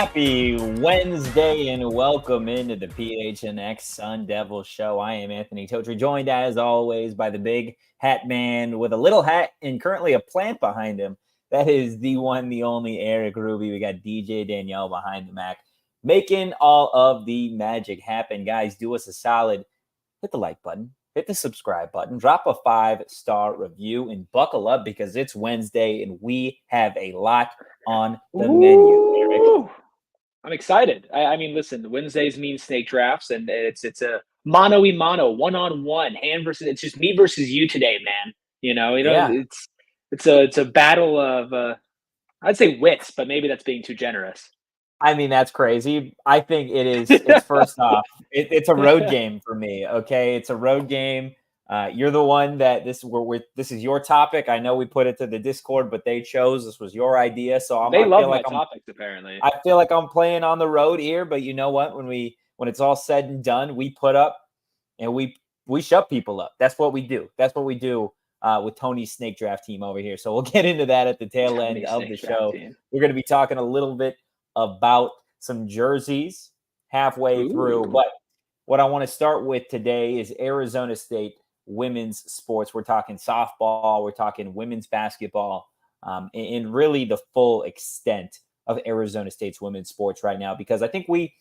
Happy Wednesday and welcome into the PHNX Sun Devils show. I am Anthony Totri, joined as always by the big hat man with a little hat and currently a plant behind him. That is the one, the only Erik Ruby. We got DJ Danielle behind the Mac, making all of the magic happen. Guys, do us a solid. Hit the like button, hit the subscribe button, drop a 5-star review, and buckle up because it's Wednesday and we have a lot on the menu, Erik. I'm excited. I mean, listen, Wednesdays mean snake drafts, and it's a mano-y-mano, one-on-one, hand versus. It's just me versus you today, man. Yeah. It's a battle of I'd say wits, but maybe that's being too generous. I mean, that's crazy. I think it is. It's first off, it's a road game for me. Okay, it's a road game. You're the one that this is your topic. I know we put it to the Discord, but they chose. This was your idea, so They love my topics. Apparently, I feel like I'm playing on the road here. But you know what? When it's all said and done, we put up and we shut people up. That's what we do. That's what we do with Tony's snake draft team over here. So we'll get into that at the tail end of the show. We're going to be talking a little bit about some jerseys halfway through, but what I want to start with today is Arizona State women's sports. We're talking softball, we're talking women's basketball, and really the full extent of Arizona State's women's sports right now, because I think we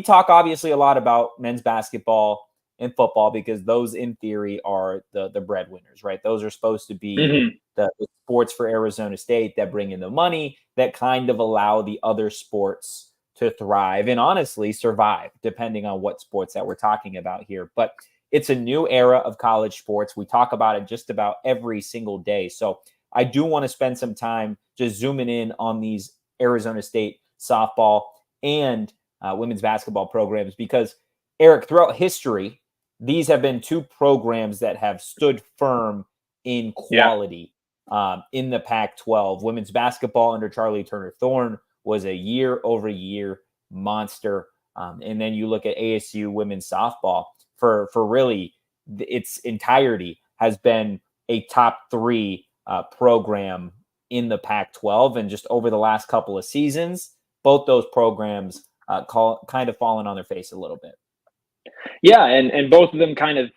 talk obviously a lot about men's basketball and football because those in theory are the breadwinners, right? Those are supposed to be the sports for Arizona State that bring in the money, that kind of allow the other sports to thrive and honestly survive, depending on what sports that we're talking about here. But it's a new era of college sports. We talk about it just about every single day. So I do want to spend some time just zooming in on these Arizona State softball and women's basketball programs, because Erik, throughout history, these have been two programs that have stood firm in quality in the Pac-12. Women's basketball under Charlie Turner-Thorne was a year-over-year monster. And then you look at ASU women's softball for really its entirety has been a top 3 program in the Pac-12. And just over the last couple of seasons, both those programs kind of fallen on their face a little bit. Yeah, and both of them kind of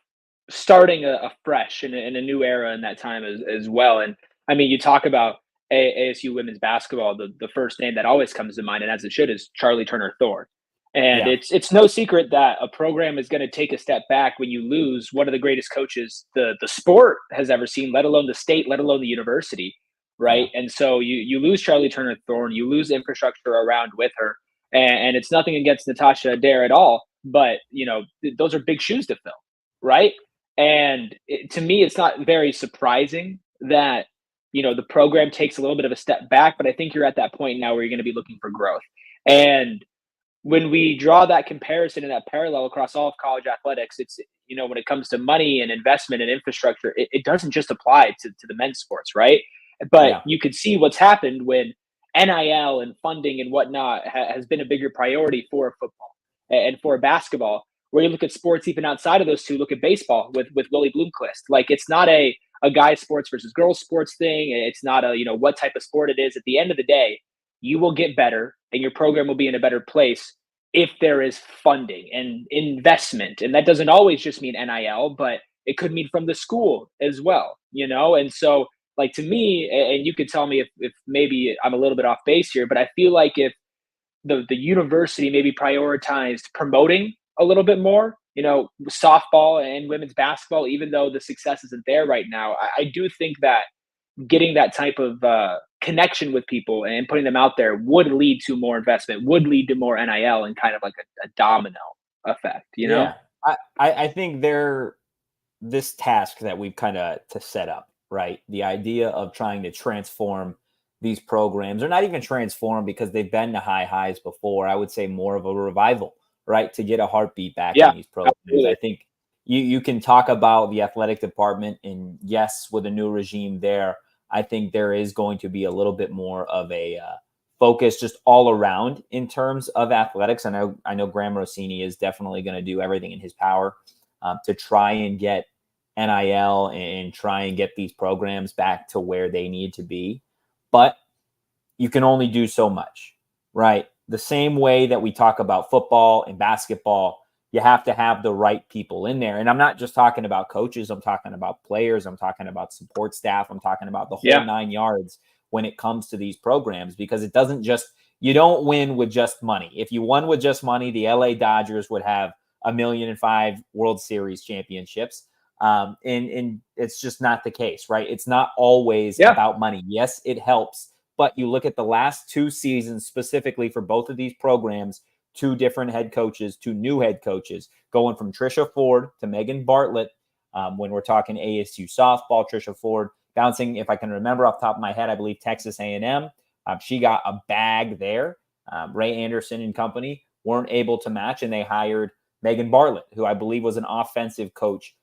starting afresh in a new era in that time as well. And I mean, you talk about ASU women's basketball, the first name that always comes to mind, and as it should, is Charlie Turner-Thorne. And it's no secret that a program is going to take a step back when you lose one of the greatest coaches the sport has ever seen, let alone the state, let alone the university, right? And so you lose Charlie Turner-Thorne, you lose infrastructure around with her, and it's nothing against Natasha Adair at all, but those are big shoes to fill, right? And to me, it's not very surprising that the program takes a little bit of a step back, but I think you're at that point now where you're going to be looking for growth. And when we draw that comparison and that parallel across all of college athletics, it's when it comes to money and investment and infrastructure, it doesn't just apply to the men's sports, right? But you could see what's happened when NIL and funding and whatnot has been a bigger priority for football and for basketball. Where you look at sports even outside of those two, look at baseball with Willie Bloomquist. Like, it's not a guy sports versus girls sports thing. It's not a what type of sport it is. At the end of the day, you will get better and your program will be in a better place if there is funding and investment. And that doesn't always just mean NIL, but it could mean from the school as well, And so, like, to me, and you could tell me if maybe I'm a little bit off base here, but I feel like if the university maybe prioritized promoting a little bit more, softball and women's basketball, even though the success isn't there right now, I do think that getting that type of connection with people and putting them out there would lead to more investment, would lead to more NIL and kind of like a domino effect, Yeah, I think this task that we've kind of to set up, right? The idea of trying to transform these programs, or not even transform because they've been to high highs before. I would say more of a revival, right? To get a heartbeat back in these programs. Absolutely. I think you can talk about the athletic department, and yes, with a new regime there, I think there is going to be a little bit more of a focus just all around in terms of athletics. I know Graham Rossini is definitely going to do everything in his power to try and get NIL and try and get these programs back to where they need to be. But you can only do so much, right? the same way that we talk about football and basketball, you have to have the right people in there. And I'm not just talking about coaches. I'm talking about players. I'm talking about support staff. I'm talking about the whole 9 yards when it comes to these programs, because it doesn't just, you don't win with just money. If you won with just money, the LA Dodgers would have 1,000,005 World Series championships. And it's just not the case, right? It's not always about money. Yes, it helps. But you look at the last 2 seasons specifically for both of these programs, 2 different head coaches, 2 new head coaches, going from Trisha Ford to Megan Bartlett. When we're talking ASU softball, Trisha Ford bouncing, if I can remember off the top of my head, I believe Texas A&M. She got a bag there. Ray Anderson and company weren't able to match, and they hired Megan Bartlett, who I believe was an offensive coach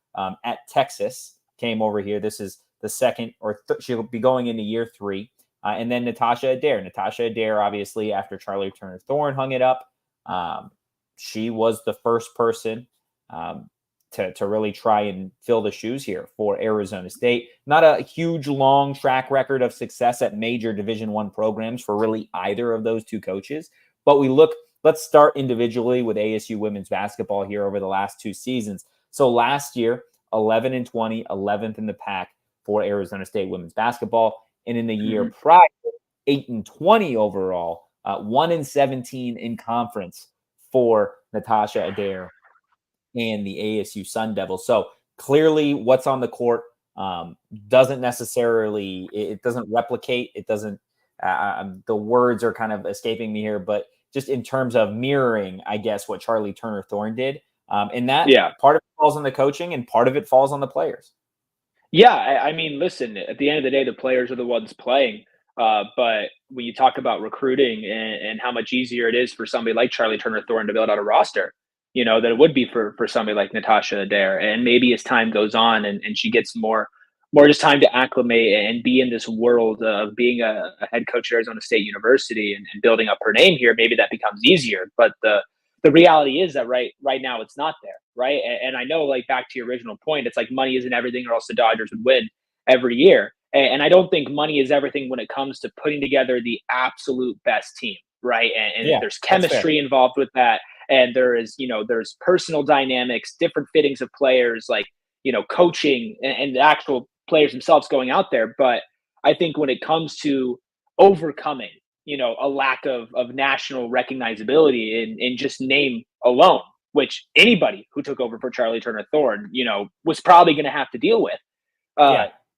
at Texas, came over here. This is the second, or she'll be going into year 3. And then Natasha Adair. Natasha Adair, obviously, after Charlie Turner Thorne hung it up, she was the first person to really try and fill the shoes here for Arizona State. Not a huge, long track record of success at major Division I programs for really either of those 2 coaches. But let's start individually with ASU women's basketball here over the last 2 seasons. So last year, 11-20, 11th in the pack for Arizona State women's basketball. And in the year prior, 8-20 overall, 1-17 in conference for Natasha Adair and the ASU Sun Devils. So clearly what's on the court doesn't necessarily, it doesn't replicate. It doesn't, the words are kind of escaping me here, but just in terms of mirroring, I guess, what Charlie Turner Thorne did. And that part of it falls on the coaching and part of it falls on the players. Yeah, I mean, listen, at the end of the day, the players are the ones playing. But when you talk about recruiting and how much easier it is for somebody like Charlie Turner Thorne to build out a roster, than it would be for somebody like Natasha Adair. And maybe as time goes on and she gets more just time to acclimate and be in this world of being a head coach at Arizona State University and building up her name here, maybe that becomes easier. But the reality is that right now it's not there, right? And I know, like, back to your original point, it's like money isn't everything, or else the Dodgers would win every year. And I don't think money is everything when it comes to putting together the absolute best team, right? And there's chemistry involved with that, and there's personal dynamics, different fittings of players, like coaching and the actual players themselves going out there. But I think when it comes to overcoming a lack of national recognizability in just name alone, which anybody who took over for Charlie Turner Thorne, was probably going to have to deal with.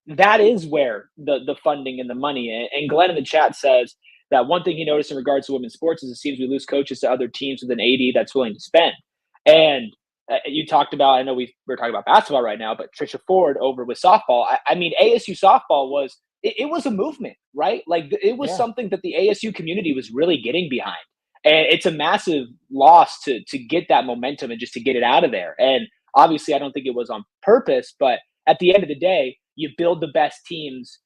That is where the funding and the money. And Glenn in the chat says that one thing he noticed in regards to women's sports is it seems we lose coaches to other teams with an AD that's willing to spend. And you talked about, I know we're talking about basketball right now, but Trisha Ford over with softball. I mean, ASU softball was, it was a movement, right? Like, it was something that the ASU community was really getting behind. And it's a massive loss to get that momentum and just to get it out of there. And obviously, I don't think it was on purpose, but at the end of the day, you build the best teams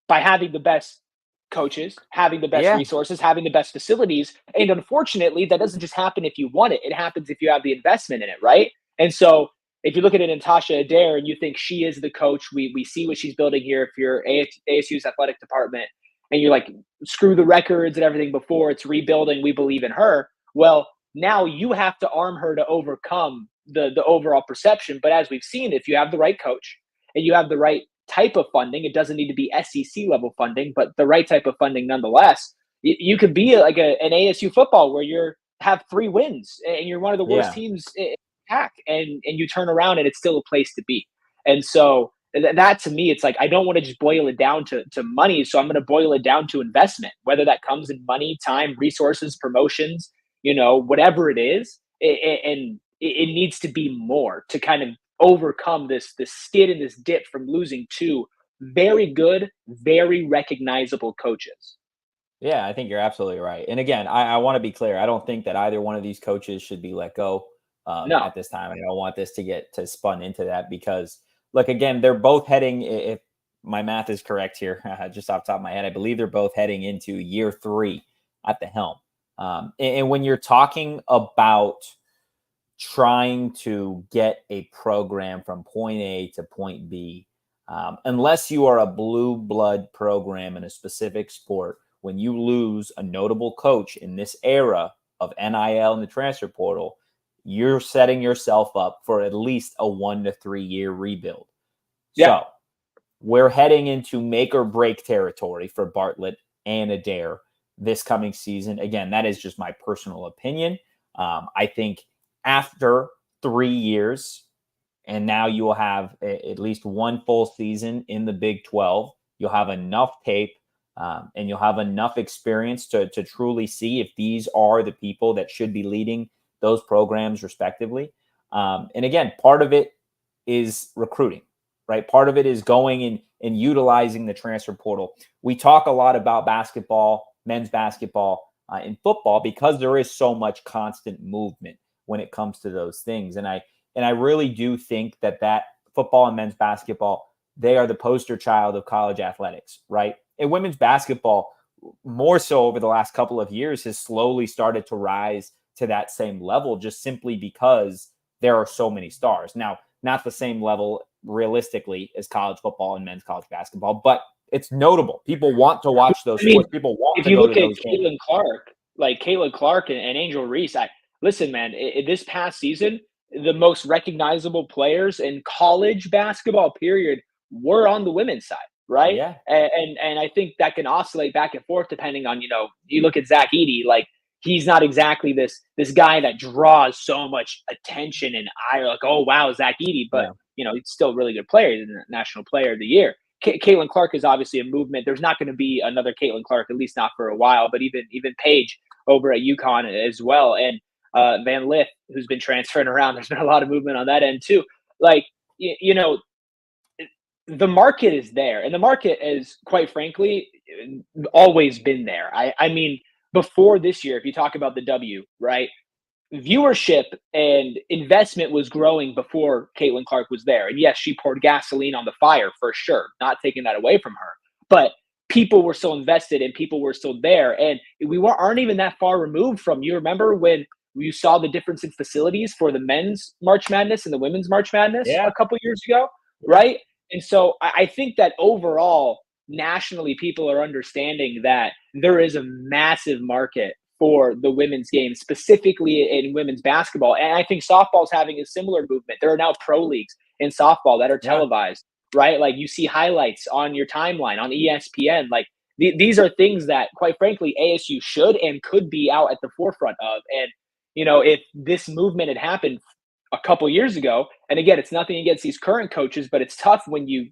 by having the best coaches, having the best resources, having the best facilities. And unfortunately, that doesn't just happen if you want it. It happens if you have the investment in it, right? And so if you look at it, Natasha Adair, and you think she is the coach, we see what she's building here. If you're ASU's athletic department and you're like, screw the records and everything before, it's rebuilding, we believe in her. Well, now you have to arm her to overcome the overall perception. But as we've seen, if you have the right coach and you have the right type of funding, it doesn't need to be SEC level funding, but the right type of funding nonetheless, you could be like an ASU football where you have 3 wins and you're one of the worst teams in pack, and you turn around and it's still a place to be. And so that to me, it's like, I don't want to just boil it down to money. So I'm going to boil it down to investment, whether that comes in money, time, resources, promotions, whatever it is. And it needs to be more to kind of overcome this skid and this dip from losing 2 very good, very recognizable coaches. Yeah, I think you're absolutely right. And again, I want to be clear. I don't think that either one of these coaches should be let go at this time. I don't want this to get spun into that, because look, again, they're both heading, if my math is correct here, just off the top of my head, I believe they're both heading into year 3 at the helm. And when you're talking about trying to get a program from point A to point B, unless you are a blue blood program in a specific sport when you lose a notable coach in this era of NIL and the transfer portal, you're setting yourself up for at least a 1 to 3 year rebuild. Yeah. So we're heading into make or break territory for Bartlett and Adair this coming season. Again, that is just my personal opinion. I think after 3 years, and now you will have at least one full season in the Big 12, you'll have enough tape and you'll have enough experience to truly see if these are the people that should be leading those programs respectively. And again, part of it is recruiting, right? Part of it is going and utilizing the transfer portal. We talk a lot about basketball, men's basketball, and football because there is so much constant movement when it comes to those things. And I really do think that football and men's basketball, they are the poster child of college athletics, right? And women's basketball, more so over the last couple of years, has slowly started to rise to that same level just simply because there are so many stars. Now, not the same level realistically as college football and men's college basketball, but it's notable. People want to watch those sports. People want to go to those games. If you look at Caitlin Clark, like Caitlin Clark and Angel Reese, listen, man, this past season, the most recognizable players in college basketball, period, were on the women's side, right? Yeah. And I think that can oscillate back and forth depending on, you look at Zach Edey, like he's not exactly this guy that draws so much attention and like, oh wow, Zach Edey, but he's still a really good player. He's the National Player of the Year. Caitlin Clark is obviously a movement. There's not going to be another Caitlin Clark, at least not for a while. But even Paige over at UConn as well, and Van Lith, who's been transferring around. There's been a lot of movement on that end too. Like the market is there, and the market has, quite frankly, always been there. I mean, before this year, if you talk about the W, right? Viewership and investment was growing before Caitlin Clark was there. And yes, she poured gasoline on the fire for sure, not taking that away from her. But people were still invested and people were still there. And we aren't even that far removed from, you remember when you saw the difference in facilities for the men's March Madness and the women's March Madness a couple years ago, right? And so I think that overall, nationally, people are understanding that there is a massive market for the women's game, specifically in women's basketball. And I think softball is having a similar movement. There are now pro leagues in softball that are televised, right? Like you see highlights on your timeline on ESPN. Like these are things that, quite frankly, ASU should and could be out at the forefront of. And, if this movement had happened a couple years ago, and again, it's nothing against these current coaches, but it's tough when you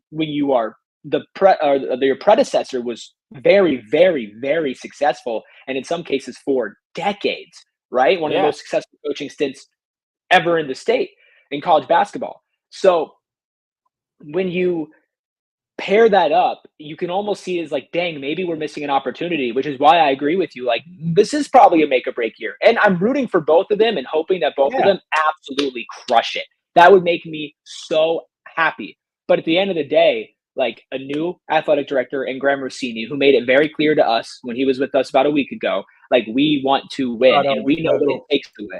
are your predecessor was very, very, very successful, and in some cases for decades, right? One of the most successful coaching stints ever in the state in college basketball. So when you pair that up, you can almost see it as like, dang, maybe we're missing an opportunity, which is why I agree with you. Like, this is probably a make or break year. And I'm rooting for both of them and hoping that both of them absolutely crush it. That would make me so happy. But at the end of the day, like a new athletic director in Graham Rossini, who made it very clear to us when he was with us about a week ago, like, we want to win and we know that it takes to win.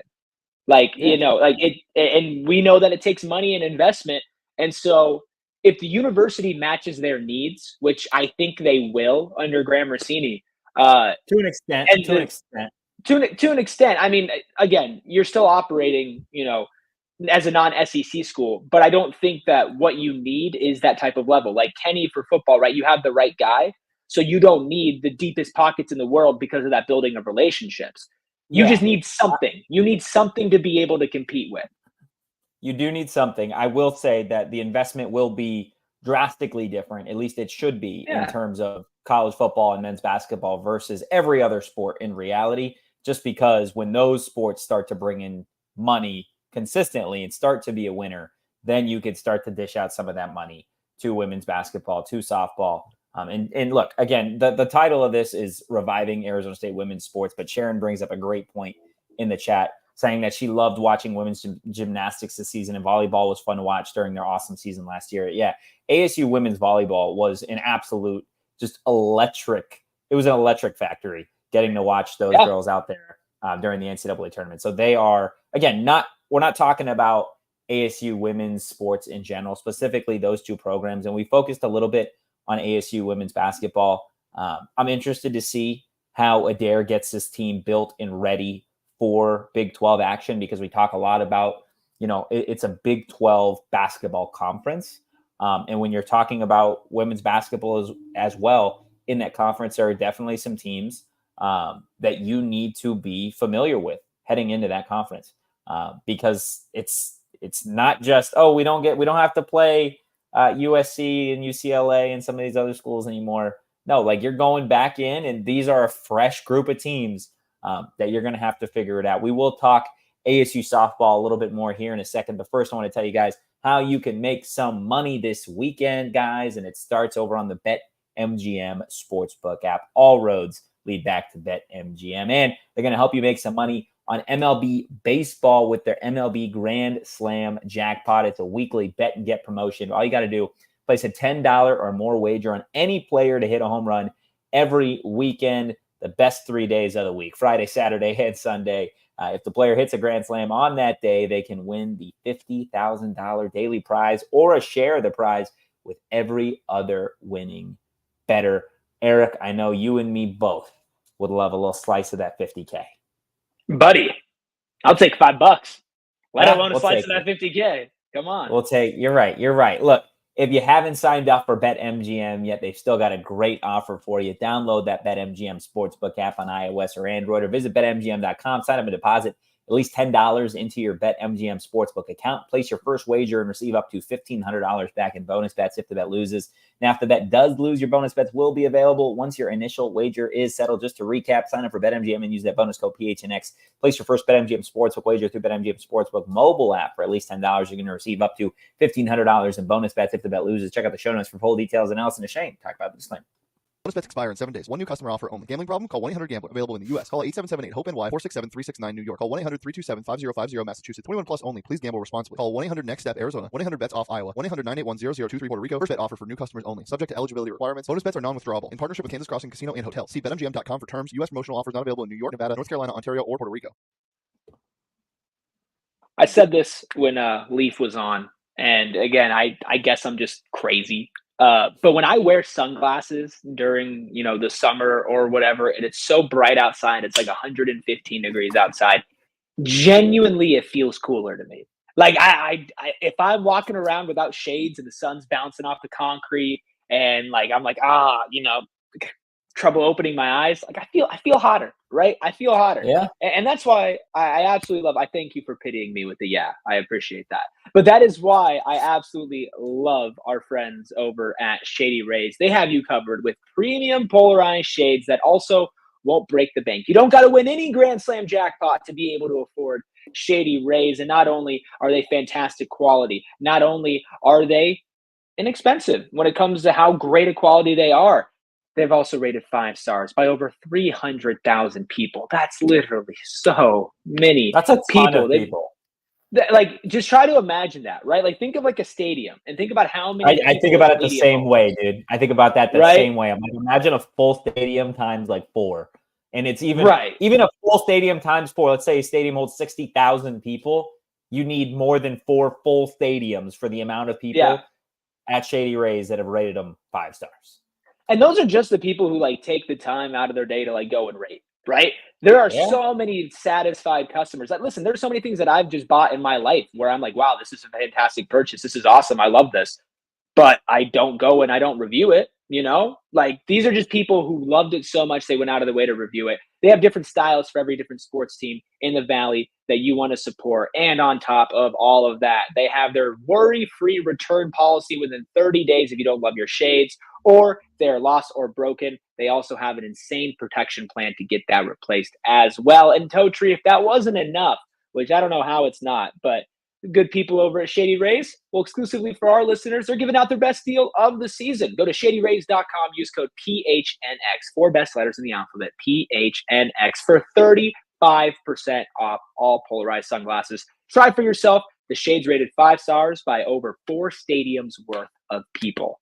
Like, and we know that it takes money and investment. And so if the university matches their needs, which I think they will under Graham Rossini, to an extent, to an extent, I mean, again, you're still operating, as a non-SEC school, but I don't think that what you need is that type of level. Like Kenny for football, right? You have the right guy, so you don't need the deepest pockets in the world because of that building of relationships. You just need something. You need something to be able to compete with. You do need something. I will say that the investment will be drastically different. At least it should be in terms of college football and men's basketball versus every other sport in reality, just because when those sports start to bring in money consistently and start to be a winner, then you could start to dish out some of that money to women's basketball, to softball. And look, again, the title of this is Reviving Arizona State Women's Sports, but Sharon brings up a great point in the chat, saying that she loved watching women's gymnastics this season, and volleyball was fun to watch during their awesome season last year. Yeah, ASU women's volleyball was an absolute, just electric. It was an electric factory getting to watch those girls out there during the NCAA tournament. So they are, again, we're not talking about ASU women's sports in general, specifically those two programs. And we focused a little bit on ASU women's basketball I'm interested to see how Adair gets this team built and ready for Big 12 action, because we talk a lot about, it's a Big 12 basketball conference. And when you're talking about women's basketball as well, in that conference, there are definitely some teams that you need to be familiar with heading into that conference, because it's not just, we don't have to play USC and UCLA and some of these other schools anymore. No, like, you're going back in, and these are a fresh group of teams that you're going to have to figure it out. We will talk ASU softball a little bit more here in a second, but first I want to tell you guys how you can make some money this weekend, guys, and it starts over on the BetMGM Sportsbook app. All roads lead back to BetMGM, and they're going to help you make some money on MLB baseball with their MLB Grand Slam jackpot. It's a weekly bet and get promotion. All you got to do, place a $10 or more wager on any player to hit a home run every weekend, the best 3 days of the week, Friday, Saturday, and Sunday. If the player hits a grand slam on that day, they can win the $50,000 daily prize or a share of the prize with every other winning bettor. Erik, I know you and me both would love a little slice of that 50K. Buddy, I'll take $5. Let alone a slice of that 50K. Come on. You're right. Look, if you haven't signed up for BetMGM yet, they've still got a great offer for you. Download that BetMGM Sportsbook app on iOS or Android, or visit BetMGM.com. Sign up and deposit at least $10 into your BetMGM Sportsbook account. Place your first wager and receive up to $1,500 back in bonus bets if the bet loses. Now, if the bet does lose, your bonus bets will be available once your initial wager is settled. Just to recap, sign up for BetMGM and use that bonus code PHNX. Place your first BetMGM Sportsbook wager through BetMGM Sportsbook mobile app for at least $10. You're going to receive up to $1,500 in bonus bets if the bet loses. Check out the show notes for full details. And Allison and Shane talk about the disclaimer. Bonus bets expire in 7 days. One new customer offer only. Gambling problem? Call 1-800-GAMBLER. Available in the U.S. Call 877-8-HOPE-NY 467-369 New York. Call 1-800-327-5050 Massachusetts. 21 plus only. Please gamble responsibly. Call 1-800-NEXT-STEP Arizona. 1-800-BETS-OFF Iowa. 1-800-981-0023 Puerto Rico. First bet offer for new customers only. Subject to eligibility requirements. Bonus bets are non-withdrawable. In partnership with Kansas Crossing Casino and Hotel. See BetMGM.com for terms. U.S. promotional offers not available in New York, Nevada, North Carolina, Ontario, or Puerto Rico. I said this when Leaf was on, and again, I guess I'm just crazy. But when I wear sunglasses during, the summer or whatever, and it's so bright outside, it's like 115 degrees outside, genuinely, it feels cooler to me. Like, I if I'm walking around without shades and the sun's bouncing off the concrete, and like, I'm like, trouble opening my eyes, like, I feel hotter, right? I feel hotter. Yeah. And that's why I absolutely love, I thank you for pitying me with the, I appreciate that. But that is why I absolutely love our friends over at Shady Rays. They have you covered with premium polarized shades that also won't break the bank. You don't got to win any Grand Slam jackpot to be able to afford Shady Rays. And not only are they fantastic quality, not only are they inexpensive when it comes to how great a quality they are, they've also rated 5 stars by over 300,000 people. That's literally so many. That's a ton of people. Like, just try to imagine that, right? Like, think of like a stadium and think about how many. I think about it the same way, dude. I think about that the same way. I'm like, imagine a full stadium times like 4. And it's even a full stadium times 4. Let's say a stadium holds 60,000 people. You need more than 4 full stadiums for the amount of people at Shady Rays that have rated them 5 stars. And those are just the people who like take the time out of their day to like go and rate, right? There are so many satisfied customers. Like, listen, there's so many things that I've just bought in my life where I'm like, wow, this is a fantastic purchase. This is awesome. I love this. But I don't go and I don't review it, Like, these are just people who loved it so much they went out of the way to review it. They have different styles for every different sports team in the Valley that you want to support. And on top of all of that, they have their worry-free return policy within 30 days if you don't love your shades, or they're lost or broken. They also have an insane protection plan to get that replaced as well. And Totri, if that wasn't enough, which I don't know how it's not, but the good people over at Shady Rays, well, exclusively for our listeners, they're giving out their best deal of the season. Go to shadyrays.com, use code PHNX, 4 best letters in the alphabet, PHNX, for 35% off all polarized sunglasses. Try for yourself. The shades rated 5 stars by over 4 stadiums worth of people.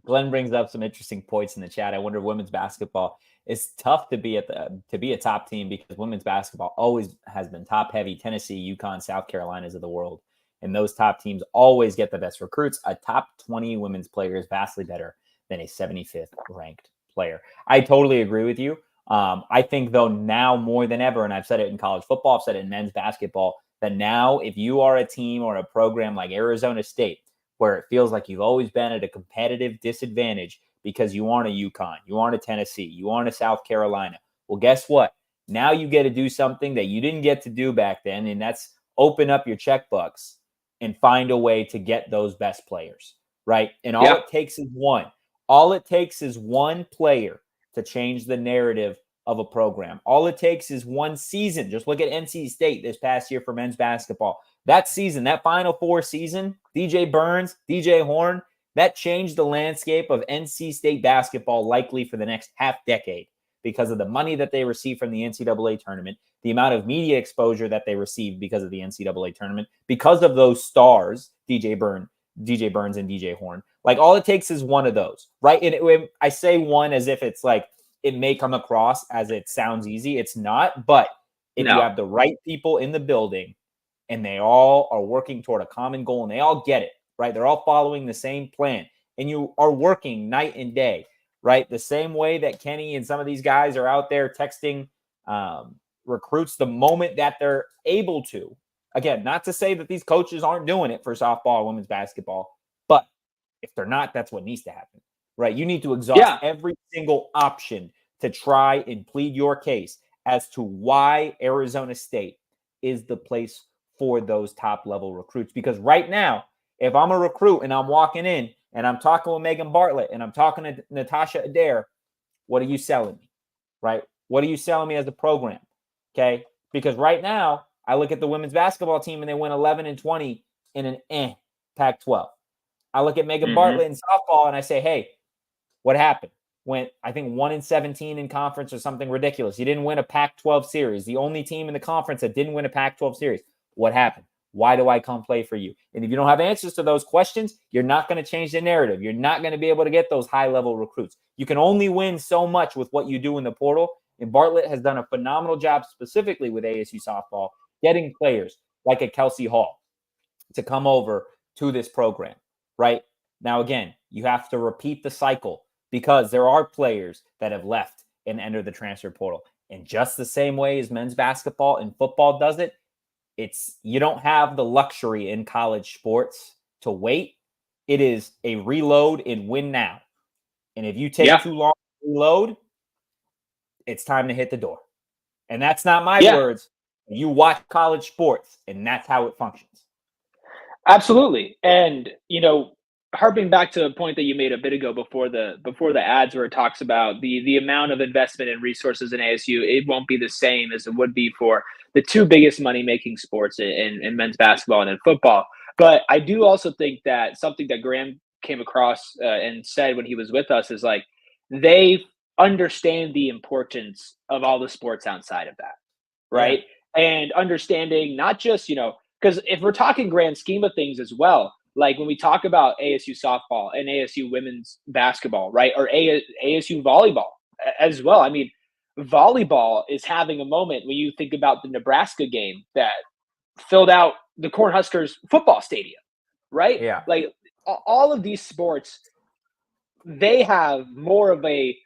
Glenn brings up some interesting points in the chat. I wonder if women's basketball is tough to be a top team, because women's basketball always has been top heavy. Tennessee, UConn, South Carolina's of the world, and those top teams always get the best recruits. A top 20 women's player is vastly better than a 75th ranked player. I totally agree with you. I think, though, now more than ever, and I've said it in college football, I've said it in men's basketball, that now if you are a team or a program like Arizona State, where it feels like you've always been at a competitive disadvantage because you aren't a UConn, you aren't a Tennessee, you aren't a South Carolina. Well, guess what? Now you get to do something that you didn't get to do back then, and that's open up your checkbooks and find a way to get those best players, right? And all it takes is one. All it takes is one player to change the narrative of a program. All it takes is one season. Just look at NC State this past year for men's basketball. That season, that Final Four season, DJ Burns, DJ Horn, that changed the landscape of NC State basketball likely for the next half decade because of the money that they received from the NCAA tournament, the amount of media exposure that they received because of the NCAA tournament, because of those stars, DJ Burns and DJ Horn. Like, all it takes is one of those, right? And I say one as if it's like it may come across as it sounds easy. It's not. But if you have the right people in the building and they all are working toward a common goal and they all get it, right? They're all following the same plan and you are working night and day, right? The same way that Kenny and some of these guys are out there texting recruits the moment that they're able to. Again, not to say that these coaches aren't doing it for softball or women's basketball, but if they're not, that's what needs to happen, right? You need to exhaust every single option to try and plead your case as to why Arizona State is the place for those top level recruits. Because right now, if I'm a recruit and I'm walking in and I'm talking with Megan Bartlett and I'm talking to Natasha Adair, what are you selling me, right? What are you selling me as a program? Okay. Because right now I look at the women's basketball team and they went 11-20 in an Pac-12. I look at Megan Bartlett in softball and I say, hey, what happened? Went, I think, 1-17 in conference or something ridiculous. You didn't win a Pac-12 series. The only team in the conference that didn't win a Pac-12 series. What happened? Why do I come play for you? And if you don't have answers to those questions, you're not going to change the narrative. You're not going to be able to get those high-level recruits. You can only win so much with what you do in the portal. And Bartlett has done a phenomenal job specifically with ASU softball, getting players like a Kelsey Hall to come over to this program, right? Now, again, you have to repeat the cycle because there are players that have left and entered the transfer portal. And just the same way as men's basketball and football does it, you don't have the luxury in college sports to wait. It is a reload and win now. And if you take too long to reload, it's time to hit the door. And that's not my words. You watch college sports, and that's how it functions. Absolutely. And, harping back to a point that you made a bit ago before the ads, where it talks about the amount of investment and resources in ASU, it won't be the same as it would be for the two biggest money-making sports in men's basketball and in football. But I do also think that something that Graham came across and said when he was with us is like, they understand the importance of all the sports outside of that, right? And understanding not just, because if we're talking grand scheme of things as well, like when we talk about ASU softball and ASU women's basketball, right? Or ASU volleyball as well. I mean, volleyball is having a moment when you think about the Nebraska game that filled out the Cornhuskers football stadium, right? Yeah. Like all of these sports, they have more of a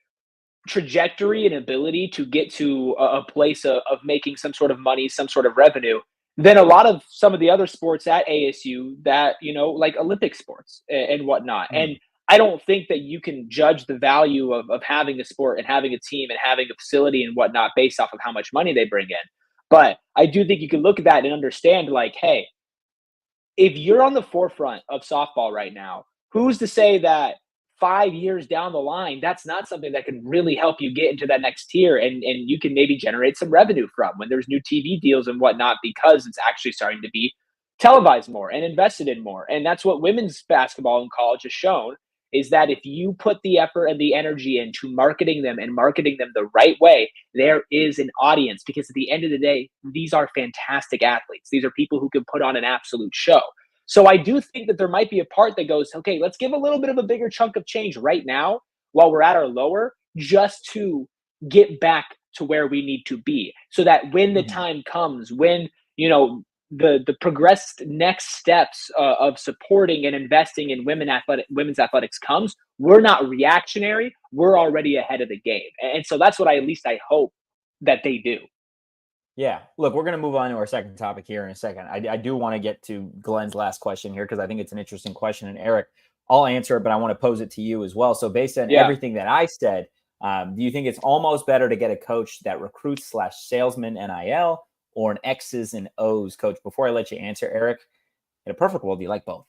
trajectory and ability to get to a place of making some sort of money, some sort of revenue, than a lot of some of the other sports at ASU that, like Olympic sports and whatnot. And I don't think that you can judge the value of having a sport and having a team and having a facility and whatnot based off of how much money they bring in. But I do think you can look at that and understand, like, hey, if you're on the forefront of softball right now, who's to say that 5 years down the line, that's not something that can really help you get into that next tier and you can maybe generate some revenue from when there's new TV deals and whatnot, because it's actually starting to be televised more and invested in more. And that's what women's basketball in college has shown, is that if you put the effort and the energy into marketing them and marketing them the right way, there is an audience, because at the end of the day, these are fantastic athletes. These are people who can put on an absolute show. So I do think that there might be a part that goes, okay, let's give a little bit of a bigger chunk of change right now while we're at our lower, just to get back to where we need to be, so that when the time comes, when, the progressed next steps of supporting and investing in women's athletics comes, we're not reactionary. We're already ahead of the game, and so that's what I hope that they do. Yeah. Look, we're going to move on to our second topic here in a second. I do want to get to Glenn's last question here because I think it's an interesting question. And Erik, I'll answer it, but I want to pose it to you as well. So based on everything that I said, do you think it's almost better to get a coach that recruits / salesman NIL or an X's and O's coach? Before I let you answer, Erik, in a perfect world, you like both.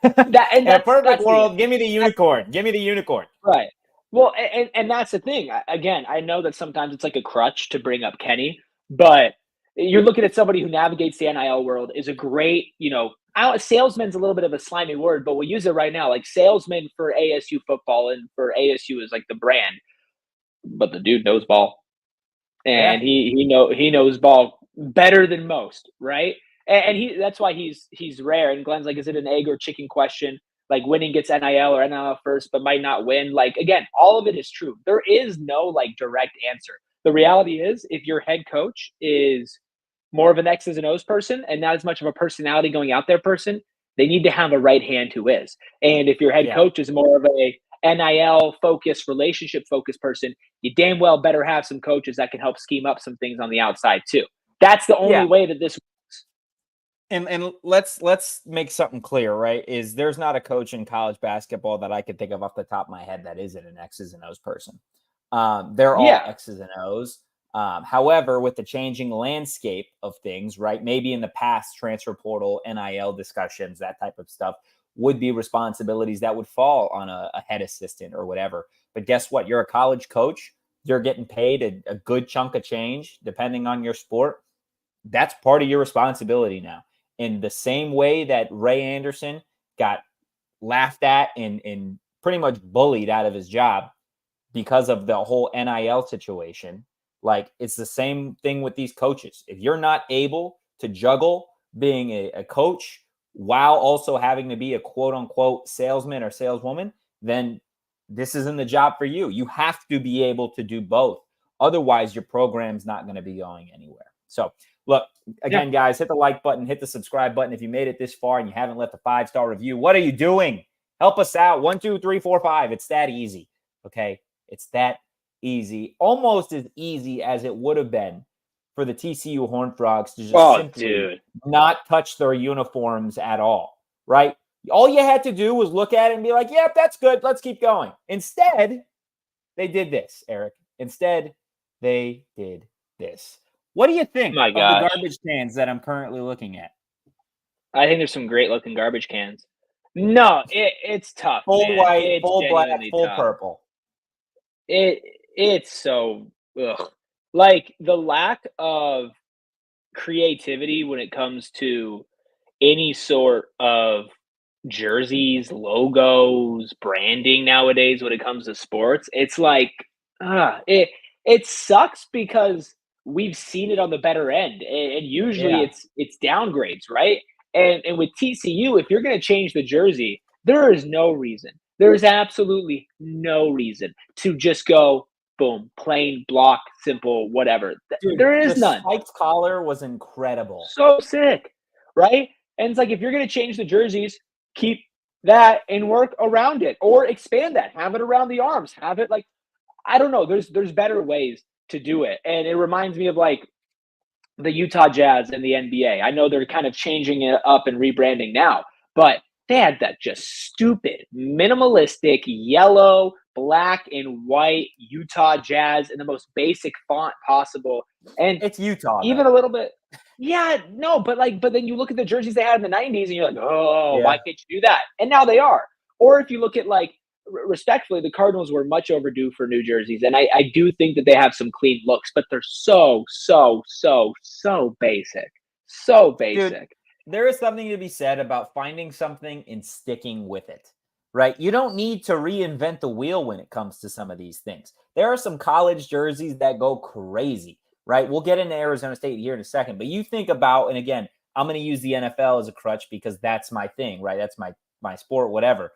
In a perfect world, give me the unicorn. Give me the unicorn. Right. Well, and that's the thing. Again, I know that sometimes it's like a crutch to bring up Kenny, but you're looking at somebody who navigates the NIL world, is a great, salesman's a little bit of a slimy word, but we'll use it right now. Like salesman for ASU football and for ASU is like the brand, but the dude knows ball, and he knows ball better than most, right? And that's why he's rare. And Glenn's like, is it an egg or chicken question? Like winning gets NIL or NIL first, but might not win. Like, again, all of it is true. There is no like direct answer. The reality is if your head coach is more of an X's and O's person and not as much of a personality going out there person, they need to have a right hand who is. And if your head coach is more of a NIL focused, relationship focused person, you damn well better have some coaches that can help scheme up some things on the outside too. That's the only way that this. And let's make something clear, right? Is there's not a coach in college basketball that I could think of off the top of my head that isn't an X's and O's person. They're all X's and O's. However, with the changing landscape of things, right? Maybe in the past, transfer portal, NIL discussions, that type of stuff would be responsibilities that would fall on a head assistant or whatever. But guess what? You're a college coach. You're getting paid a good chunk of change, depending on your sport. That's part of your responsibility now. In the same way that Ray Anderson got laughed at and pretty much bullied out of his job because of the whole NIL situation, like it's the same thing with these coaches. If you're not able to juggle being a coach while also having to be a quote unquote salesman or saleswoman, then this isn't the job for you. You have to be able to do both. Otherwise, your program's not going to be going anywhere. So look, again, guys, hit the like button, hit the subscribe button. If you made it this far and you haven't left a 5-star review, what are you doing? Help us out. 1, 2, 3, 4, 5. It's that easy. Okay. It's that easy. Almost as easy as it would have been for the TCU Horned Frogs to just simply not touch their uniforms at all. Right. All you had to do was look at it and be like, yep, that's good. Let's keep going. Instead, they did this, Erik. Instead, they did this. What do you think of the garbage cans that I'm currently looking at? I think there's some great looking garbage cans. No, it's tough. Full white, full black, full purple. It's so like the lack of creativity when it comes to any sort of jerseys, logos, branding nowadays when it comes to sports. It's like it sucks because we've seen it on the better end, and usually it's downgrades, right? And with TCU, if you're going to change the jersey, there is no reason. There is absolutely no reason to just go boom, plain, block, simple, whatever. Dude, there is none. Spiked collar was incredible. So sick, right? And it's like if you're going to change the jerseys, keep that and work around it, or expand that. Have it around the arms. Have it like I don't know. There's better ways to do it. And it reminds me of like the Utah Jazz and the NBA. I know they're kind of changing it up and rebranding now, but they had that just stupid, minimalistic, yellow, black, and white Utah Jazz in the most basic font possible. And it's Utah. Even a little bit. Yeah, no, but then you look at the jerseys they had in the 90s and you're like, why can't you do that? And now they are. Or if you look at like, respectfully, the Cardinals were much overdue for new jerseys, and I do think that they have some clean looks, but they're so basic. So basic. Dude, there is something to be said about finding something and sticking with it, right? You don't need to reinvent the wheel when it comes to some of these things. There are some college jerseys that go crazy, right? We'll get into Arizona State here in a second, but you think about, and again, I'm going to use the NFL as a crutch because that's my thing, right? That's my sport, whatever.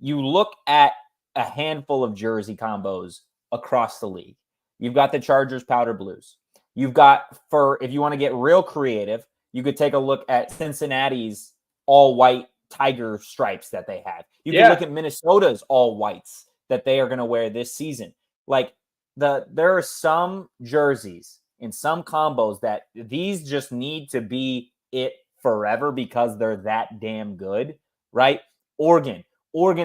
You look at a handful of jersey combos across the league. You've got the Chargers powder blues. You've got, if you want to get real creative, You could take a look at Cincinnati's all white tiger stripes that they have. You can Yeah. look at Minnesota's all whites that they are going to wear this season. Like there are some jerseys in some combos that these just need to be it forever because they're that damn good, right? Oregon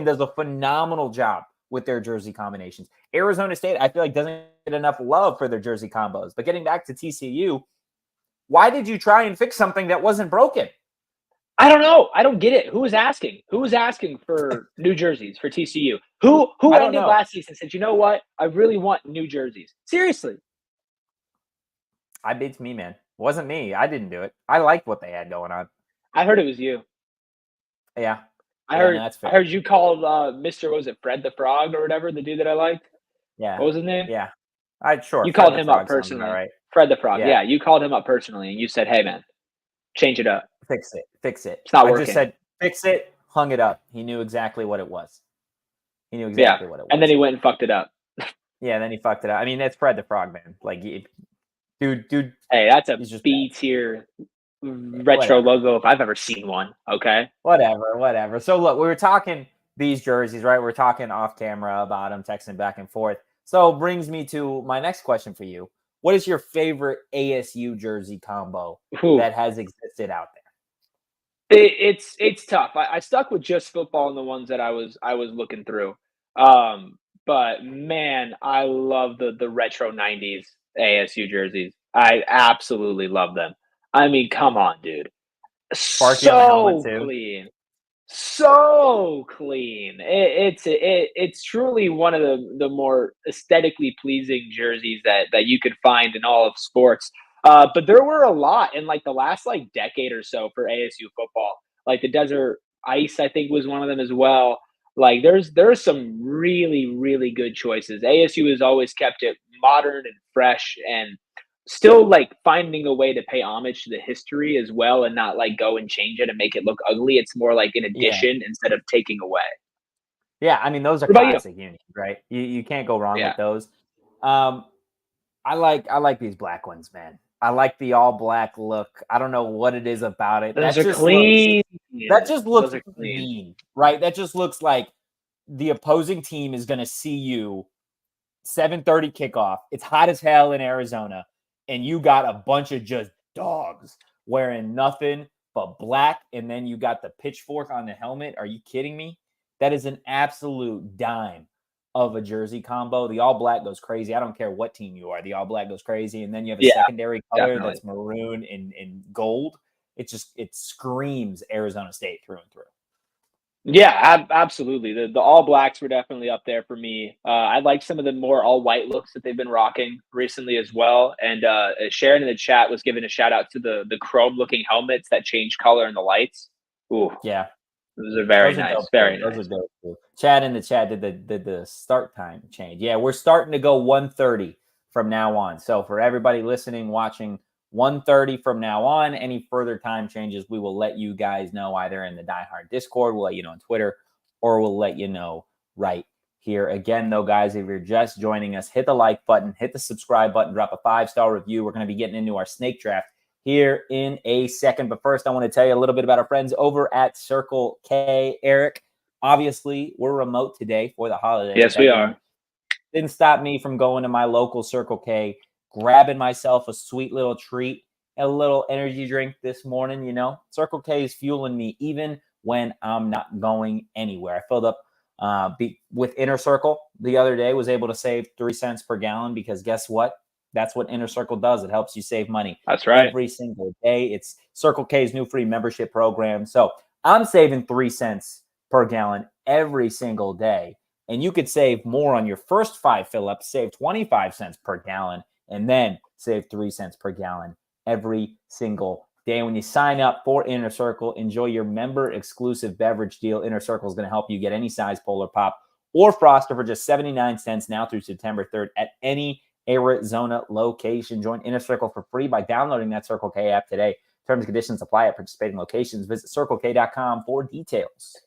does a phenomenal job with their jersey combinations. Arizona State, I feel like, doesn't get enough love for their jersey combos. But getting back to TCU, why did you try and fix something that wasn't broken? I don't know. I don't get it. Who was asking? Who was asking for new jerseys for TCU? Who ended last season and said, you know what? I really want new jerseys. Seriously. I beats me, man. It wasn't me. I didn't do it. I liked what they had going on. I heard it was you. Yeah. I heard you called Mr. Was it Fred the Frog or whatever, the dude that I liked? Yeah. What was his name? Yeah. You Fred called him up personally. Right. Fred the Frog. Yeah, you called him up personally and you said, hey man, change it up. Fix it. It's not working. I just said fix it, hung it up. He knew exactly what it was. What it was. And then he went and fucked it up. Yeah, then he fucked it up. I mean, that's Fred the Frog, man. Like, dude. Hey, that's a B tier retro logo if I've ever seen one. Okay. Whatever. So look, we were talking these jerseys, right? We're talking off camera about them, texting back and forth. So brings me to my next question for you. What is your favorite ASU jersey combo that has existed out there? It's tough. I stuck with just football and the ones that I was looking through. But man, I love the retro 90s ASU jerseys. I absolutely love them. I mean, come on, dude. So clean. So clean. It's truly one of the more aesthetically pleasing jerseys that you could find in all of sports. But there were a lot in like the last like decade or so for ASU football. Like the Desert Ice, I think, was one of them as well. Like there's some really, really good choices. ASU has always kept it modern and fresh and still like finding a way to pay homage to the history as well and not like go and change it and make it look ugly. It's more like an addition instead of taking away. Yeah, I mean, those are classic unis, right? You can't go wrong with those. I like these black ones, man. I like the all black look. I don't know what it is about it. Those are clean. That just looks clean, right? That just looks like the opposing team is going to see you 7:30 kickoff. It's hot as hell in Arizona, and you got a bunch of just dogs wearing nothing but black, and then you got the pitchfork on the helmet. Are you kidding me? That is an absolute dime of a jersey combo. The all black goes crazy. I don't care what team you are. The all black goes crazy. And then you have a secondary color that's maroon and gold. It screams Arizona State through and through. Yeah, absolutely. The all blacks were definitely up there for me. I like some of the more all white looks that they've been rocking recently as well. And Sharon in the chat was giving a shout out to the chrome looking helmets that change color in the lights. Ooh. Yeah. Those are very nice. Very nice. Those are dope too. Chad in the chat did the start time change. Yeah, we're starting to go 1:30 from now on. So for everybody listening, watching, 1:30 from now on. Any further time changes, we will let you guys know either in the Die Hard Discord, we'll let you know on Twitter, or we'll let you know right here. Again, though, guys, if you're just joining us, hit the like button, hit the subscribe button, drop a 5-star review. We're going to be getting into our snake draft here in a second. But first, I want to tell you a little bit about our friends over at Circle K. Erik, obviously, we're remote today for the holidays. Yes, we are. Didn't stop me from going to my local Circle K, grabbing myself a sweet little treat, a little energy drink this morning. You know, Circle K is fueling me even when I'm not going anywhere. I filled up with Inner Circle the other day, was able to save 3 cents per gallon because guess what? That's what Inner Circle does. It helps you save money. That's right. Every single day. It's Circle K's new free membership program. So I'm saving 3 cents per gallon every single day. And you could save more on your first 5 fill-ups, save 25 cents per gallon, and then save 3 cents per gallon every single day. When you sign up for Inner Circle, enjoy your member-exclusive beverage deal. Inner Circle is going to help you get any size Polar Pop or Froster for just 79 cents now through September 3rd at any Arizona location. Join Inner Circle for free by downloading that Circle K app today. Terms and conditions apply at participating locations. Visit CircleK.com for details.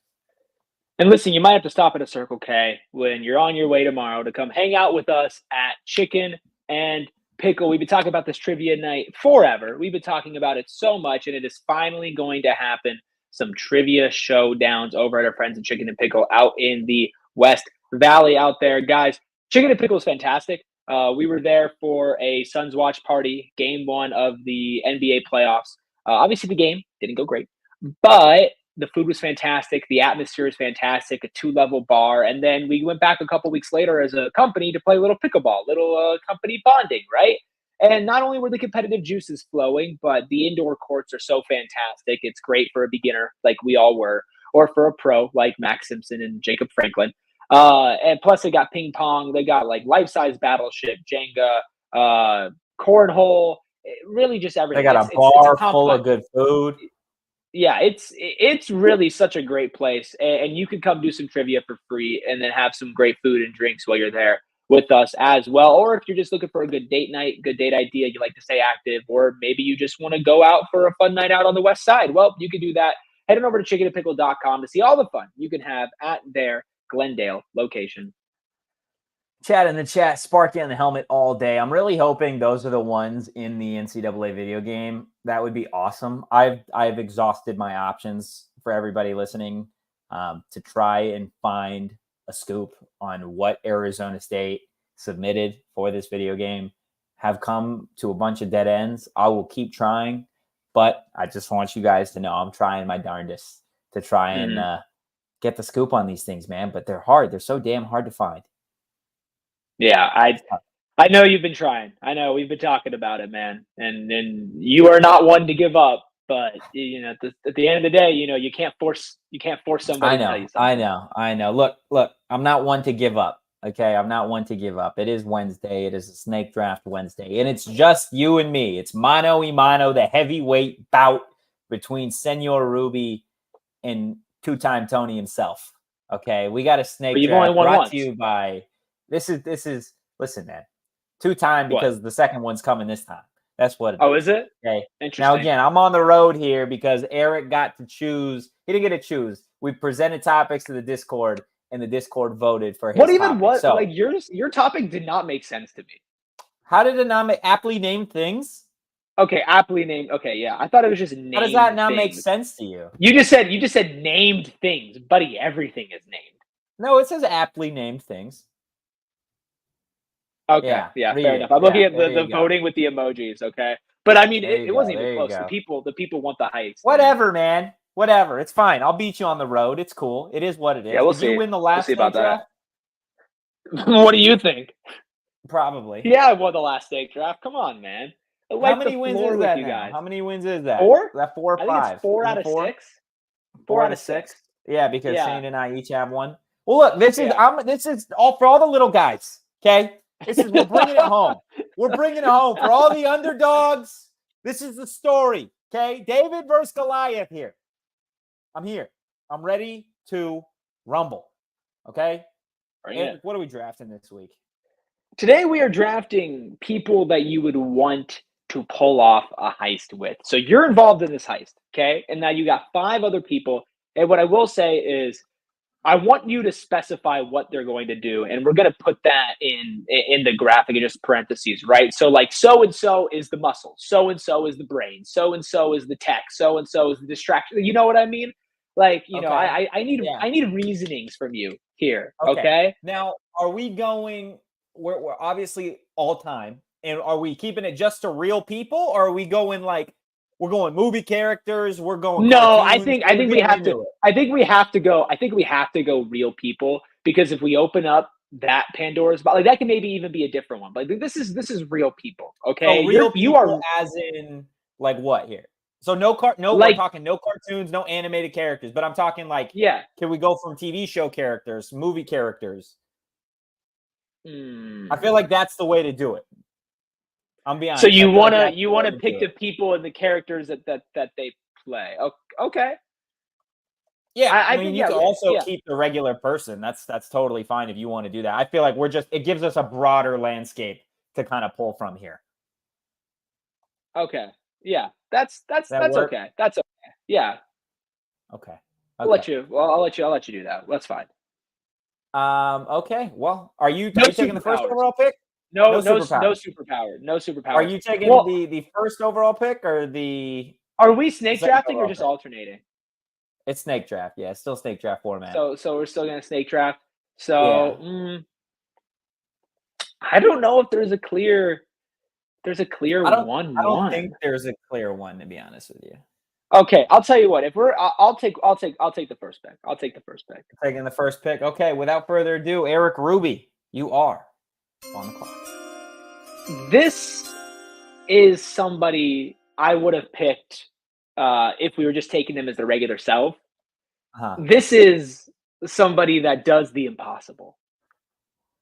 And listen, you might have to stop at a Circle K when you're on your way tomorrow to come hang out with us at Chicken and Pickle, we've been talking about this trivia night forever. We've been talking about it so much, and it is finally going to happen. Some trivia showdowns over at our friends at Chicken and Pickle out in the West Valley out there. Guys, Chicken and Pickle is fantastic. We were there for a Suns watch party, game 1 of the NBA playoffs. Obviously, the game didn't go great, but the food was fantastic. The atmosphere is fantastic, a 2-level bar. And then we went back a couple weeks later as a company to play a little pickleball, little company bonding, right? And not only were the competitive juices flowing, but the indoor courts are so fantastic. It's great for a beginner like we all were, or for a pro like Max Simpson and Jacob Franklin. And plus they got ping pong. They got like life-size battleship, Jenga, cornhole, really just everything. They got a bar full of good food. Yeah, it's really such a great place, and you can come do some trivia for free and then have some great food and drinks while you're there with us as well. Or if you're just looking for a good date night, good date idea, you like to stay active, or maybe you just want to go out for a fun night out on the West Side, well, you can do that. Head on over to chickenandpickle.com to see all the fun you can have at their Glendale location. Chat in the chat, Sparky on the helmet all day. I'm really hoping those are the ones in the NCAA video game. That would be awesome. I've exhausted my options for everybody listening to try and find a scoop on what Arizona State submitted for this video game. Have come to a bunch of dead ends. I will keep trying, but I just want you guys to know I'm trying my darndest to try and get the scoop on these things, man. But they're hard. They're so damn hard to find. Yeah, I know you've been trying. I know we've been talking about it, man. And you are not one to give up. But you know, at the end of the day, you know, you can't force somebody to tell you something. I know. Look, I'm not one to give up. Okay, I'm not one to give up. It is Wednesday. It is a snake draft Wednesday, and it's just you and me. It's mano y mano, the heavyweight bout between Senor Ruby and two-time Tony himself. Okay, we got a snake draft brought to you by. This is listen, man. 2-time because the second one's coming this time. That's what it is. Oh, is it? Okay. Interesting. Now again, I'm on the road here because Erik got to choose. He didn't get to choose. We presented topics to the Discord, and the Discord voted for his topic. So, like your topic did not make sense to me. How did it not make aptly named things? Okay, aptly named. Okay, yeah. I thought it was just named. How does that not make sense to you? You just said named things, buddy. Everything is named. No, it says aptly named things. Okay, yeah, fair enough. I'm looking at the voting with the emojis, okay? But I mean, it wasn't even close. The people want the heist. Whatever, man. Whatever. It's fine. I'll beat you on the road. It's cool. It is what it is. Yeah, we'll see. You win the last snake draft? What do you think? Probably. Yeah, I won the last snake draft. Come on, man. How many wins is that now? How many wins is that? 4? Is that 4 or 5? I think it's 4 out of 6. 4 out of 6. Yeah, because Shane and I each have one. Well, look, this is all for all the little guys. Okay. We're bringing it home. We're bringing it home for all the underdogs. This is the story, okay? David versus Goliath here. I'm here. I'm ready to rumble, okay? And what are we drafting this week? Today we are drafting people that you would want to pull off a heist with. So you're involved in this heist, okay? And now you got 5 other people. And what I will say is I want you to specify what they're going to do, and we're going to put that in the graphic in just parentheses, right? So like so-and-so is the muscle, so-and-so is the brain, so-and-so is the tech, so-and-so is the distraction. You know what I mean? Like, you know, I need reasonings from you here, okay? Now, are we going, we're obviously all time, and are we keeping it just to real people, or are we going like, we're going movie characters. We're going. No, I think we have to. I think we have to go. I think we have to go real people, because if we open up that Pandora's box, like that can maybe even be a different one. But this is real people. Okay, so real people, you are as in like what here? So we're talking no cartoons, no animated characters. But I'm talking like can we go from TV show characters, movie characters? I feel like that's the way to do it. I'm being honest. So you wanna pick the people and the characters that they play. Okay. Yeah, I mean you can also keep the regular person. That's totally fine if you want to do that. I feel like it gives us a broader landscape to kind of pull from here. Okay. Yeah. That's okay. That's okay. Yeah. Okay. I'll let you do that. That's fine. Okay. Well, are you taking the first overall pick? No superpower. superpower. No superpower. Are you taking Well, the first overall pick or the are we snake second drafting or overall just pick? alternating? It's snake draft. Yeah, it's still snake draft format. So we're still gonna snake draft. Yeah. So I don't know if there's a clear I one. don't think there's a clear one, to be honest with you. Okay, I'll tell you what. If we're, I'll take the first pick. I'll take the first pick. Taking the first pick. Okay, without further ado, Erik Ruby, you are on the clock. This is somebody I would have picked if we were just taking them as the regular self. This is somebody that does the impossible.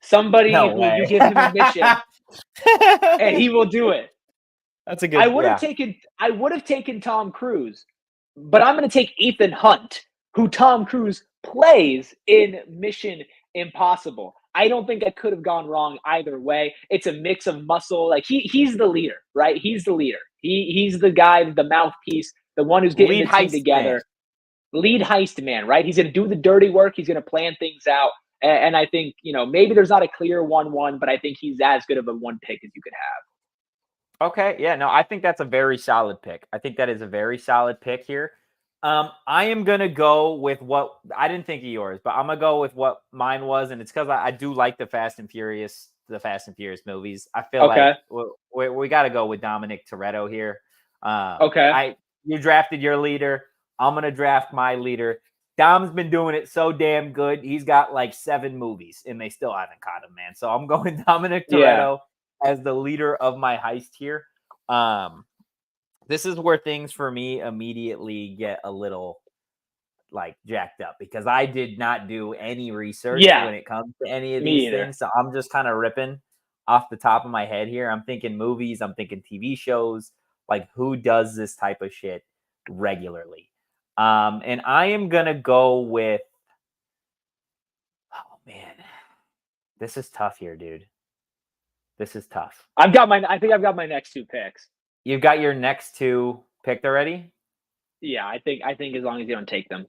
Somebody who you give him a mission and he will do it. That's a good. I would have taken Tom Cruise, but I'm going to take Ethan Hunt, who Tom Cruise plays in Mission Impossible. I don't think I could have gone wrong either way. It's a mix of muscle. Like he's the leader, right? He's the leader. He's the guy, the mouthpiece, the one who's getting the team together. Lead heist man, right? He's going to do the dirty work. He's going to plan things out. And I think, maybe there's not a clear 1-1, but I think he's as good of a one pick as you could have. Okay. Yeah, no, I think that's a very solid pick. I think that is a very solid pick here. I am going to go with what I didn't think of yours, but I'm going to go with what mine was. And it's because I do like the Fast and Furious movies. I feel like we got to go with Dominic Toretto here. You drafted your leader. I'm going to draft my leader. Dom's been doing it so damn good. He's got like 7 movies and they still haven't caught him, man. So I'm going Dominic Toretto as the leader of my heist here. This is where things for me immediately get a little like jacked up because I did not do any research when it comes to any of these things. So I'm just kind of ripping off the top of my head here. I'm thinking movies, I'm thinking TV shows, like who does this type of shit regularly? And I am going to go with, oh man, this is tough here, dude. This is tough. I think I've got my next 2 picks. You've got your next 2 picked already? Yeah, I think as long as you don't take them.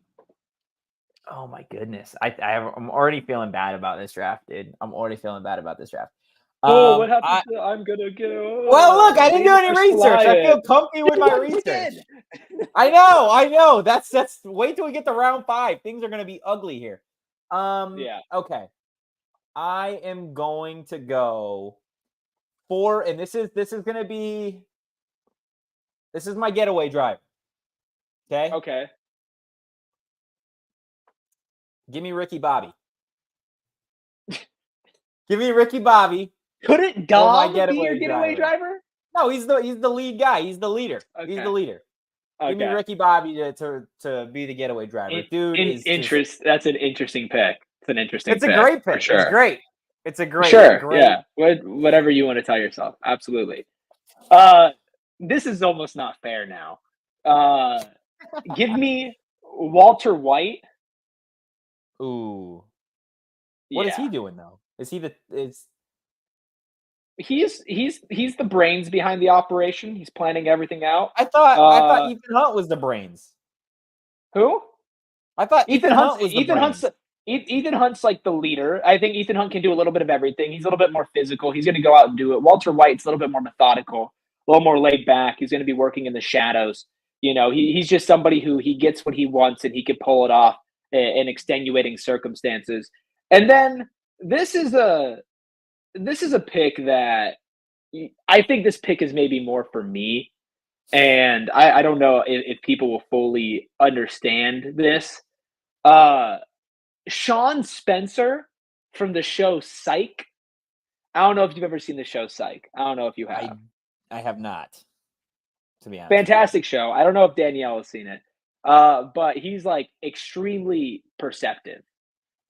Oh my goodness. I'm already feeling bad about this draft, dude. I'm already feeling bad about this draft. What happened to I'm gonna go? Well, look, I didn't do any research. I feel comfy with my research. I know. That's wait till we get to round 5. Things are gonna be ugly here. Okay. I am going to go for, and this is gonna be, this is my getaway driver. Okay. Give me Ricky Bobby. Give me Ricky Bobby. Couldn't Dom be your getaway driver? No, he's the lead guy. He's the leader. Okay. He's the leader. Okay. Give me Ricky Bobby to be the getaway driver. That's an interesting pick. It's a great pick. Sure. It's great. It's a great. Yeah. Whatever you want to tell yourself. Absolutely. This is almost not fair now. Give me Walter White. Ooh. What is he doing though? Is he He's the brains behind the operation. He's planning everything out. I thought Ethan Hunt was the brains. Who? I thought Ethan Hunt was the brains. Ethan Hunt's like the leader. I think Ethan Hunt can do a little bit of everything. He's a little bit more physical. He's going to go out and do it. Walter White's a little bit more methodical, a little more laid back. He's going to be working in the shadows. He's just somebody who he gets what he wants and he can pull it off in extenuating circumstances. And then this is a pick that I think this pick is maybe more for me. And I don't know if people will fully understand this. Sean Spencer from the show Psych. I don't know if you've ever seen the show Psych. I don't know if you have. I have not, to be honest. Fantastic show. I don't know if Danielle has seen it. But he's like extremely perceptive.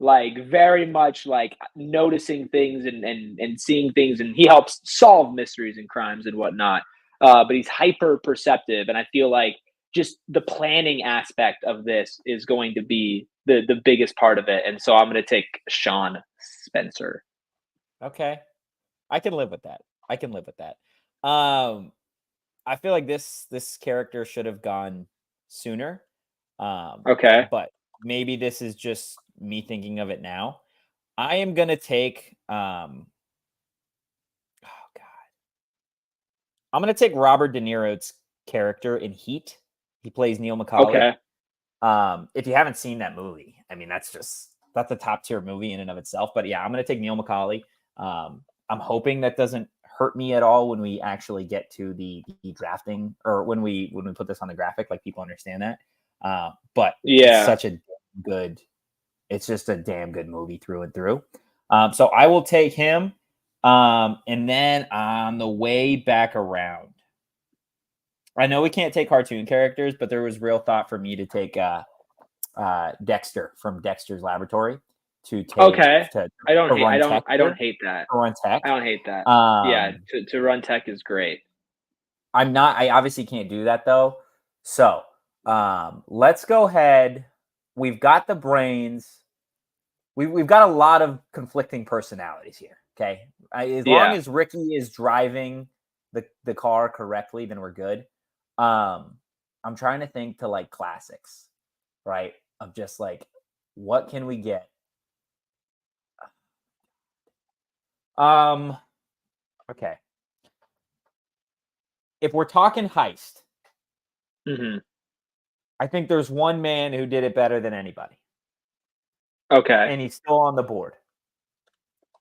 Like very much like noticing things and seeing things, and he helps solve mysteries and crimes and whatnot. But he's hyper perceptive, and I feel like just the planning aspect of this is going to be the biggest part of it. And so I'm going to take Sean Spencer. Okay, I can live with that. I feel like this character should have gone sooner. But maybe this is just me thinking of it now. I am going to take I'm gonna take Robert De Niro's character in Heat. He plays Neil Macaulay. Okay. If you haven't seen that movie, I mean, that's a top tier movie in and of itself. But yeah, I'm gonna take Neil Macaulay. I'm hoping that doesn't hurt me at all when we actually get to the drafting, or when we put this on the graphic, like people understand that. But Yeah. it's just a damn good movie through and through. So I will take him. And then on the way back around, I know we can't take cartoon characters, but there was real thought for me to take Dexter from Dexter's Laboratory to take. Okay. To I don't hate run that. To run tech. I don't hate that. Yeah, to run tech is great. I obviously can't do that though. So let's go ahead. We've got the brains. We've got a lot of conflicting personalities here. Okay. As long as Ricky is driving the car correctly, then we're good. I'm trying to think to like classics, right? Of just like, what can we get? Okay. If we're talking Heist, I think there's one man who did it better than anybody. Okay. And he's still on the board.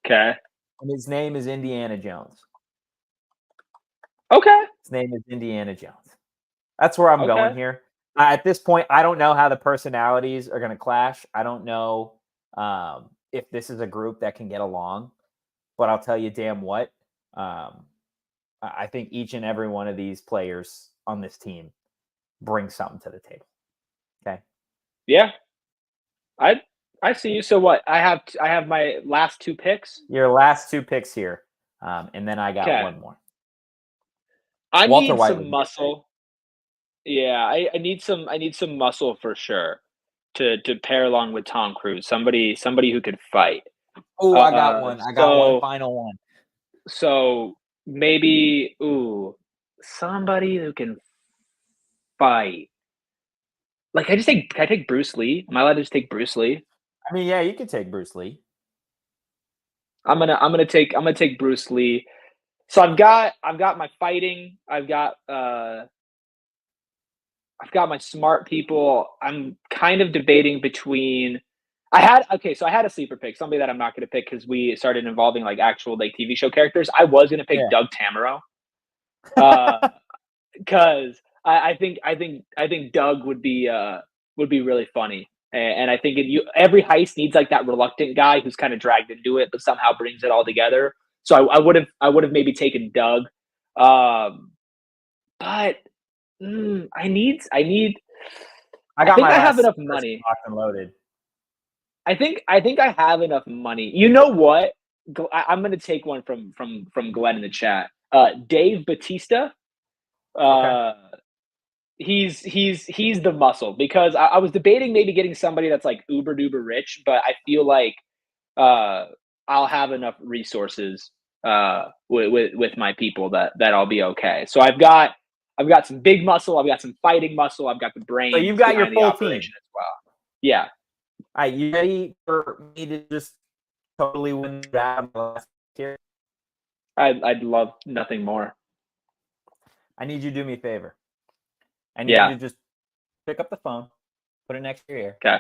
Okay. And his name is Indiana Jones. Okay. His name is Indiana Jones. That's where I'm going here. At this point, I don't know how the personalities are going to clash. I don't know if this is a group that can get along. But I'll tell you damn what. I think each and every one of these players on this team brings something to the table. Okay. Yeah. I see you. So what? I have my last two picks. Your last two picks here, and then I got one more. I need some muscle. Yeah, I need some muscle for sure to pair along with Tom Cruise. Somebody who could fight. Oh, I got one. I got one final one. So maybe somebody who can fight. Like, can I take Bruce Lee? Am I allowed to just take Bruce Lee? I mean, yeah, you could take Bruce Lee. I'm gonna take Bruce Lee. So I've got my fighting. I've got my smart people. I'm kind of debating between. I had a sleeper pick, somebody that I'm not going to pick because we started involving like actual like TV show characters. I was going to pick Doug Tamaro, because I think Doug would be really funny, and I think every heist needs like that reluctant guy who's kind of dragged into it, but somehow brings it all together. So I would have maybe taken Doug, but I think I have enough money. Locked and loaded. I think I have enough money. You know what? I'm going to take one from Glenn in the chat. Dave Bautista. He's the muscle, because I was debating maybe getting somebody that's like uber duper rich, but I feel like I'll have enough resources with my people that I'll be okay. So I've got some big muscle, I've got some fighting muscle, I've got the brain. So you've got your full team as well. Yeah. All right, you ready for me to just totally win the draft last year? I'd love nothing more. I need you to do me a favor. I need you to just pick up the phone, put it next to your ear. Okay.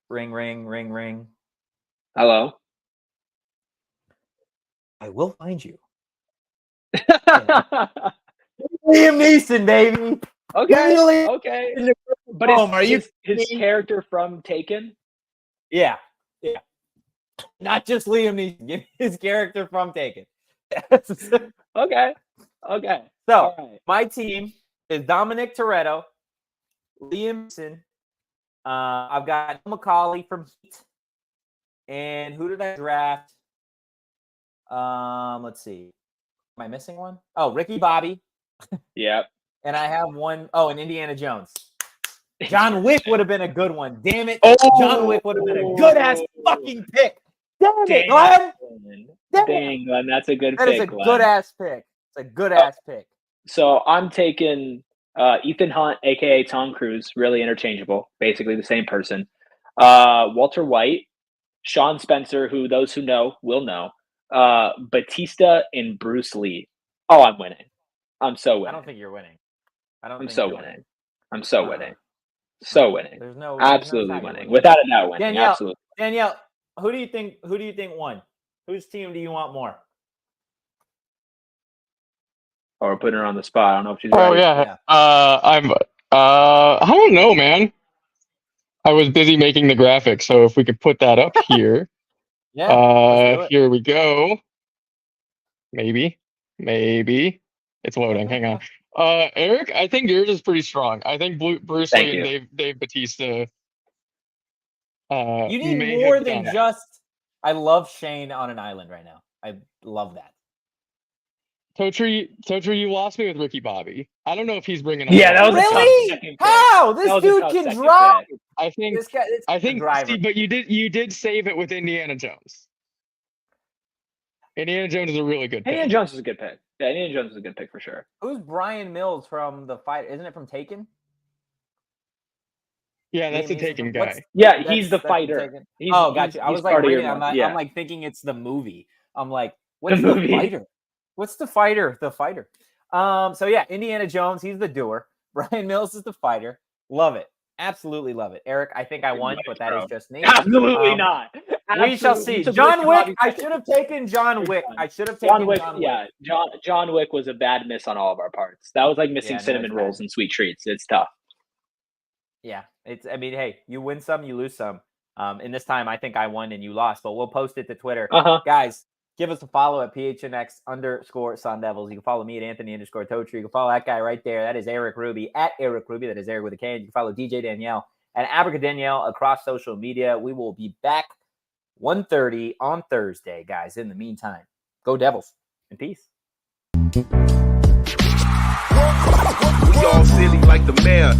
Ring, ring, ring, ring. Hello. I will find you. Liam Neeson, baby. Okay. Really? Okay. But are you his character from Taken? Yeah. Yeah. Not just Liam Neeson. Give me his character from Taken. Okay. So my team is Dominic Toretto, Liam Neeson. I've got Macaulay from Heat. And who did I draft? Let's see. Am I missing one? Oh, Ricky Bobby. Yep. And I have one. Oh, and Indiana Jones. John Wick would have been a good one. Damn it. John Wick would have been a good ass fucking pick. Damn it, Glenn. Dang, Glenn. That's a good pick. That is a good ass pick. It's a good ass pick. So I'm taking Ethan Hunt, aka Tom Cruise, really interchangeable, basically the same person. Walter White, Sean Spencer, who those who know will know. Batista and Bruce Lee. Oh, I'm winning. I'm so winning. I don't think you're winning. I'm so winning. I'm so winning. So winning. There's no absolutely no winning. Without a doubt, winning. Danielle, Absolutely. Danielle, who do you think won? Whose team do you want more? Oh, we're putting her on the spot. I don't know if she's Oh ready. yeah. I don't know, man. I was busy making the graphics, so if we could put that up here. Yeah. Let's do it. Here we go. Maybe. It's loading. Hang on. Erik, I think yours is pretty strong. I think Bruce Lee and Dave Batista. You need more than just. I love Shane on an island right now. I love that. Totri, you lost me with Ricky Bobby. I don't know if he's bringing up. Yeah, that was really? How this dude can drop? I think this guy. See, but you did save it with Indiana Jones. Indiana Jones is a really good pick. Indiana Jones is a good pick. Yeah, Indiana Jones is a good pick for sure. Who's Brian Mills from the fight? Isn't it from Taken? Yeah, that's a Taken guy. Yeah, he's the fighter. Gotcha. I was like reading. I'm like thinking it's the movie. I'm like, what's the fighter? What's the fighter? The fighter. So yeah, Indiana Jones, he's the doer. Brian Mills is the fighter. Love it. Absolutely love it. Erik, I think I won, but that is just me. Absolutely not. We shall see. John Wick. I should have taken John Wick. John Wick. Yeah, John Wick was a bad miss on all of our parts. That was like missing cinnamon rolls and sweet treats. It's tough. Yeah, I mean, hey, you win some, you lose some. And this time, I think I won and you lost. But we'll post it to Twitter, guys. Give us a follow at PHNX _Sun Devils. You can follow me at Anthony _Totri. You can follow that guy right there. That is Erik Ruby at Erik Ruby. That is Erik with a K. And you can follow DJ Danielle and Abrica Danielle across social media. We will be back 1:30 on Thursday, guys. In the meantime, go Devils and peace. We all silly like the mayor.